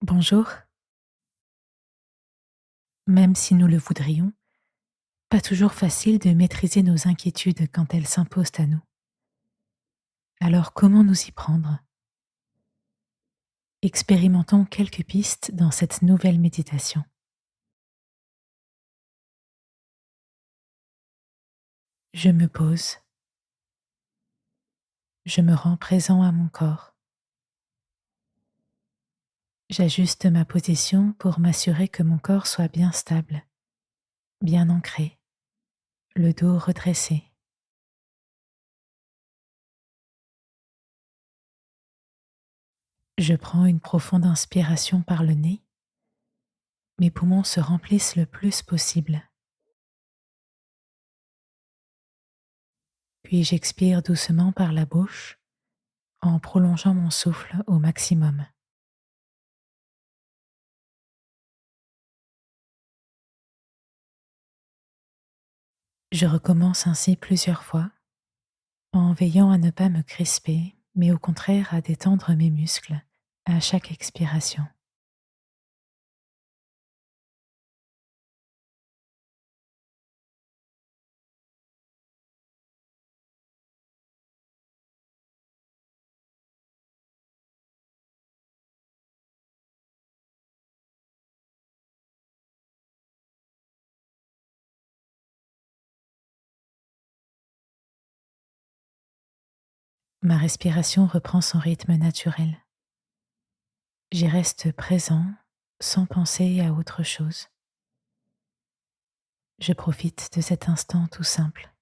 Bonjour, même si nous le voudrions, pas toujours facile de maîtriser nos inquiétudes quand elles s'imposent à nous. Alors comment nous y prendre? Expérimentons quelques pistes dans cette nouvelle méditation. Je me pose, je me rends présent à mon corps. J'ajuste ma position pour m'assurer que mon corps soit bien stable, bien ancré, le dos redressé. Je prends une profonde inspiration par le nez. Mes poumons se remplissent le plus possible. Puis j'expire doucement par la bouche en prolongeant mon souffle au maximum. Je recommence ainsi plusieurs fois en veillant à ne pas me crisper, mais au contraire à détendre mes muscles à chaque expiration. Ma respiration reprend son rythme naturel. J'y reste présent sans penser à autre chose. Je profite de cet instant tout simple.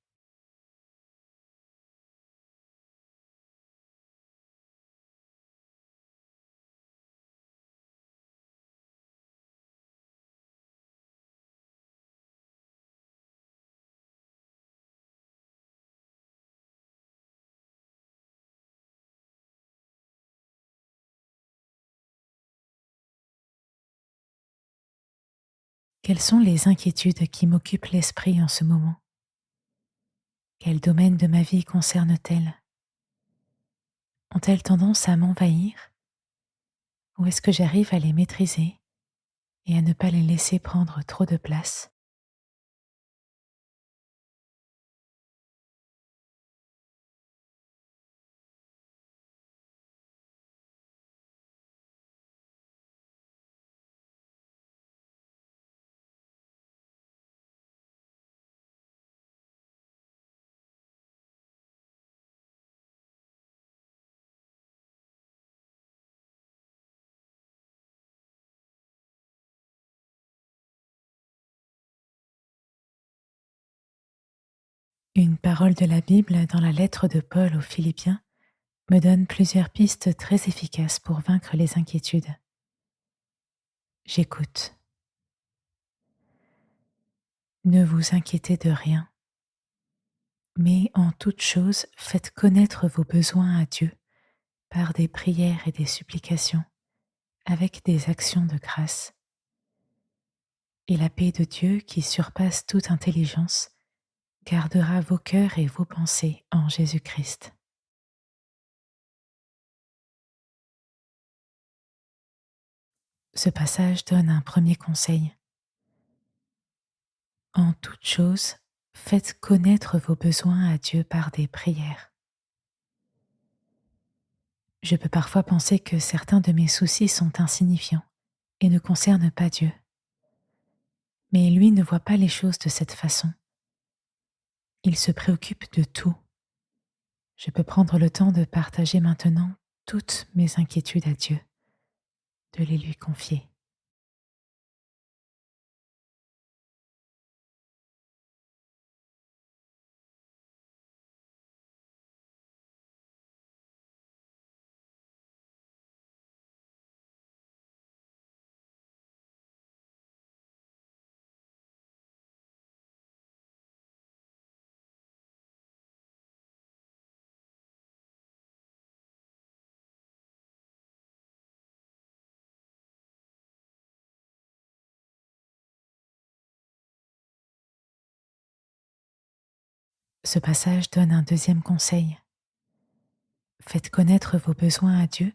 Quelles sont les inquiétudes qui m'occupent l'esprit en ce moment? Quel domaine de ma vie concernent-elles? Ont-elles tendance à m'envahir ou est-ce que j'arrive à les maîtriser et à ne pas les laisser prendre trop de place? Une parole de la Bible dans la lettre de Paul aux Philippiens me donne plusieurs pistes très efficaces pour vaincre les inquiétudes. J'écoute. Ne vous inquiétez de rien, mais en toute chose faites connaître vos besoins à Dieu par des prières et des supplications, avec des actions de grâce. Et la paix de Dieu qui surpasse toute intelligence gardera vos cœurs et vos pensées en Jésus-Christ. Ce passage donne un premier conseil. En toute chose, faites connaître vos besoins à Dieu par des prières. Je peux parfois penser que certains de mes soucis sont insignifiants et ne concernent pas Dieu. Mais lui ne voit pas les choses de cette façon. Il se préoccupe de tout. Je peux prendre le temps de partager maintenant toutes mes inquiétudes à Dieu, de les lui confier. Ce passage donne un deuxième conseil. Faites connaître vos besoins à Dieu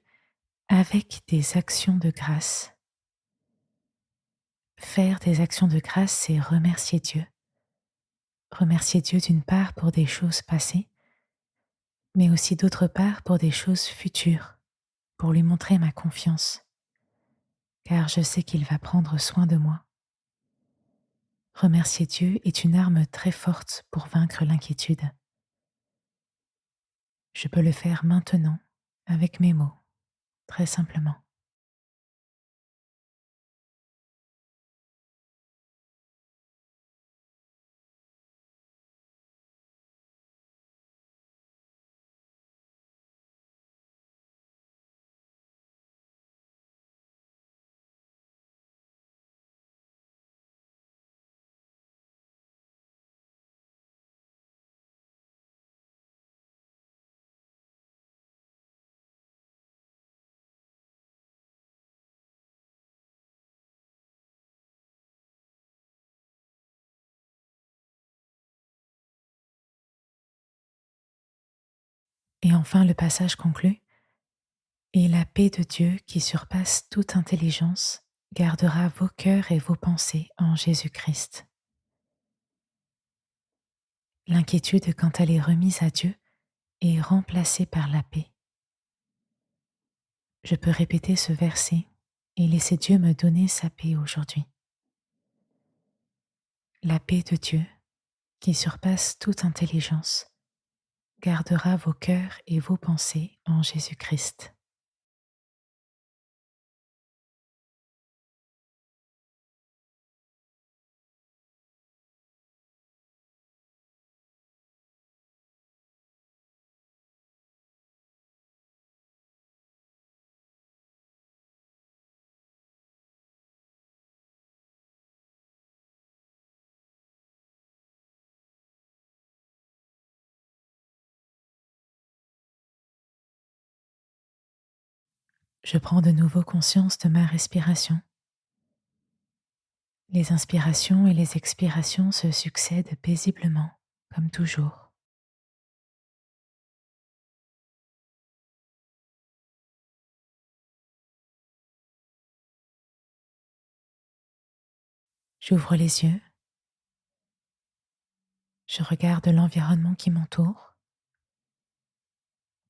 avec des actions de grâce. Faire des actions de grâce, c'est remercier Dieu. Remercier Dieu d'une part pour des choses passées, mais aussi d'autre part pour des choses futures, pour lui montrer ma confiance, car je sais qu'il va prendre soin de moi. Remercier Dieu est une arme très forte pour vaincre l'inquiétude. Je peux le faire maintenant, avec mes mots, très simplement. Et enfin, le passage conclut: Et la paix de Dieu qui surpasse toute intelligence gardera vos cœurs et vos pensées en Jésus-Christ. L'inquiétude, quand elle est remise à Dieu, est remplacée par la paix. Je peux répéter ce verset et laisser Dieu me donner sa paix aujourd'hui. La paix de Dieu, qui surpasse toute intelligence, gardera vos cœurs et vos pensées en Jésus-Christ. Je prends de nouveau conscience de ma respiration. Les inspirations et les expirations se succèdent paisiblement, comme toujours. J'ouvre les yeux, je regarde l'environnement qui m'entoure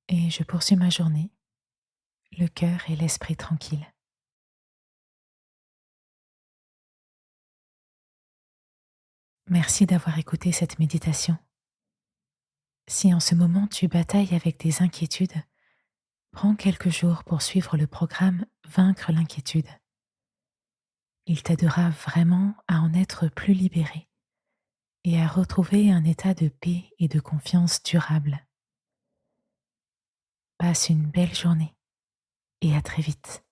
et je poursuis ma journée, le cœur et l'esprit tranquilles. Merci d'avoir écouté cette méditation. Si en ce moment tu batailles avec des inquiétudes, prends quelques jours pour suivre le programme Vaincre l'inquiétude. Il t'aidera vraiment à en être plus libéré et à retrouver un état de paix et de confiance durable. Passe une belle journée et à très vite.